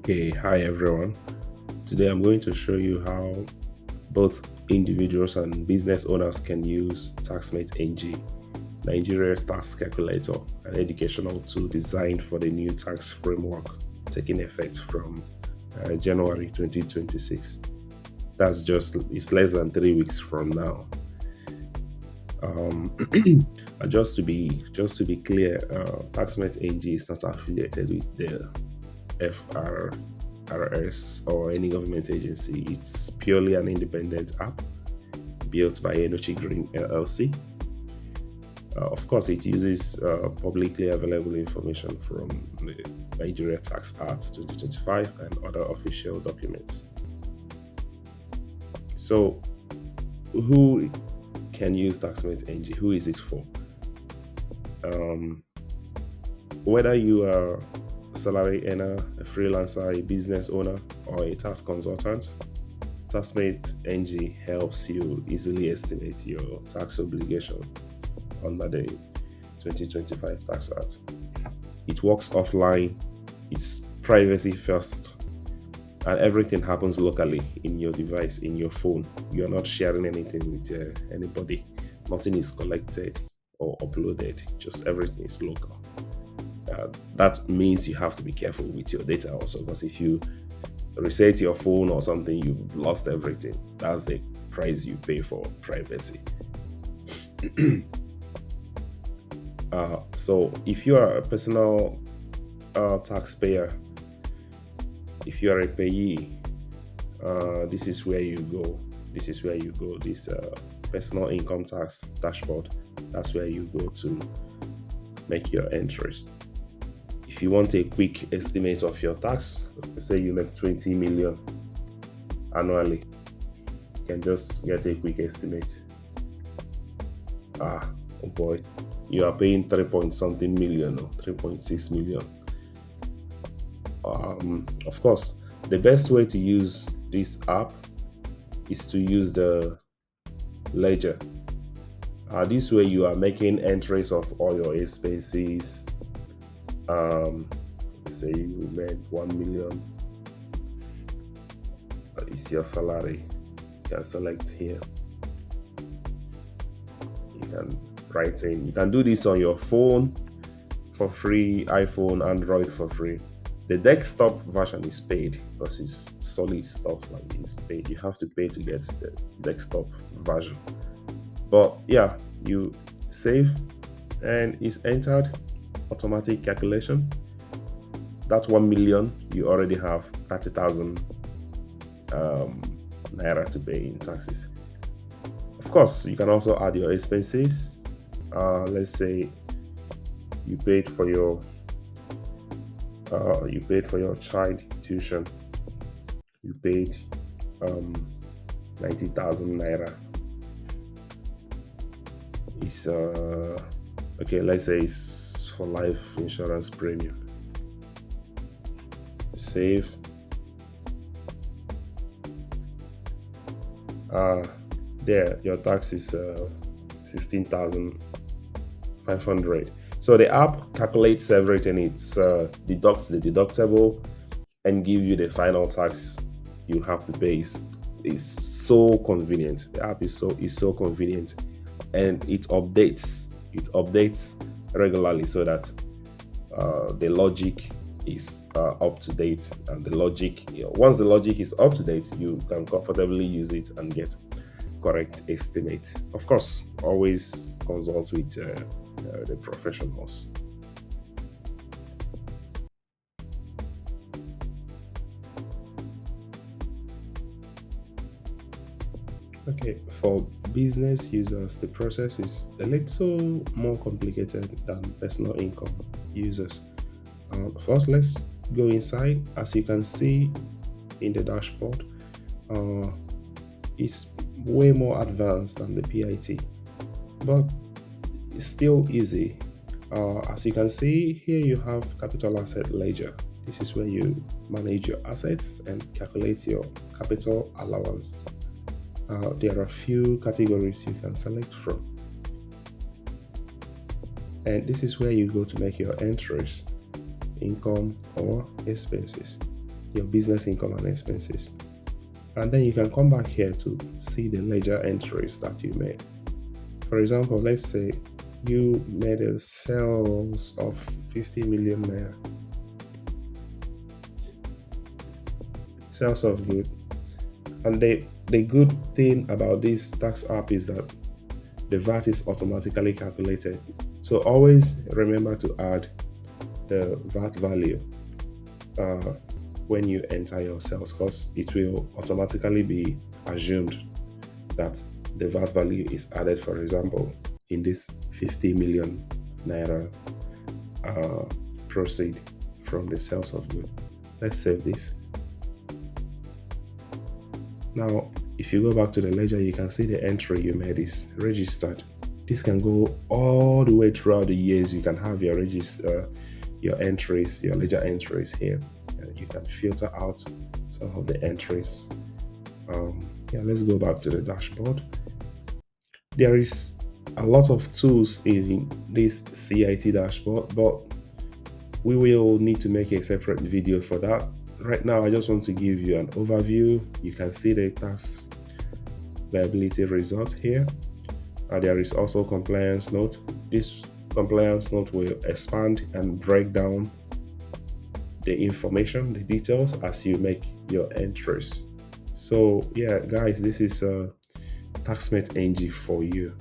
Okay, hi everyone. Today I'm going to show you how both individuals and business owners can use TaxMateNG, Nigeria's tax calculator, an educational tool designed for the new tax framework taking effect from January 2026. It's less than 3 weeks from now. Um, and just to be clear, TaxMateNG is not affiliated with the FRRS or any government agency. It's purely an independent app built by Enochi Green LLC. Of course, it uses publicly available information from the Nigeria Tax Act 2025 and other official documents. So, who can use TaxMateNG? Who is it for? Um, whether you are a salary earner, a freelancer, a business owner, or a tax consultant, TaxMateNG helps you easily estimate your tax obligation under the 2025 Tax Act. It works offline, it's privacy first, and everything happens locally in your device, in your phone. You're not sharing anything with anybody. Nothing is collected or uploaded, just everything is local. That means you have to be careful with your data also, because if you reset your phone or something, you've lost everything. That's the price you pay for privacy. So if you are a personal taxpayer, if you are a payee, this is where you go. This personal income tax dashboard, that's where you go to make your entries. If you want a quick estimate of your tax, say you make 20 million annually, you can just get a quick estimate. Oh boy, you are paying 3 point something million or 3.6 million. Of course, the best way to use this app is to use the ledger. This way you are making entries of all your expenses. Say you made 1 million, it's your salary. You can select here. You can write in. You can do this on your phone for free, iPhone, Android for free. The desktop version is paid because it's solid stuff, like it's paid. You have to pay to get the desktop version. But yeah, you save and it's entered, automatic calculation. That 1 million, you already have 30,000 naira to pay in taxes. Of course, you can also add your expenses. Let's say you paid for your child tuition. You paid 90,000 naira. It's okay. Let's say it's for life insurance premium. Save. There, your tax is 16,500. So the app calculates everything. It deducts the deductible and give you the final tax you have to pay. It's so convenient. The app is so convenient, and it updates regularly so that the logic is up to date. And the logic, once the logic is up to date, you can comfortably use it and get correct estimate. Of course, always consult with the professionals. Okay, for business users, the process is a little more complicated than personal income users. First, let's go inside. As you can see in the dashboard, it's way more advanced than the PIT, but it's still easy. As you can see here, you have capital asset ledger. This is where you manage your assets and calculate your capital allowance. There are a few categories you can select from, and this is where you go to make your entries, income or expenses. your business income and expenses. And then you can come back here to see the ledger entries that you made. For example, let's say you made a sales of 50 million naira, sales of good. And the good thing about this tax app is that the VAT is automatically calculated. So always remember to add the VAT value when you enter your sales, because it will automatically be assumed that the VAT value is added. For example, in this 50 million naira proceed from the sales of goods. Let's save this. Now, if you go back to the ledger, you can see the entry you made is registered. This can go all the way throughout the years. You can have your your entries, your ledger entries here. You can filter out some of the entries. Yeah, let's go back to the dashboard. There is a lot of tools in this CIT dashboard, but we will need to make a separate video for that. Right now, I just want to give you an overview. You can see the tax liability result here. There is also compliance note. This compliance note will expand and break down the information, the details as you make your entries. So yeah, guys, this is TaxMateNG for you.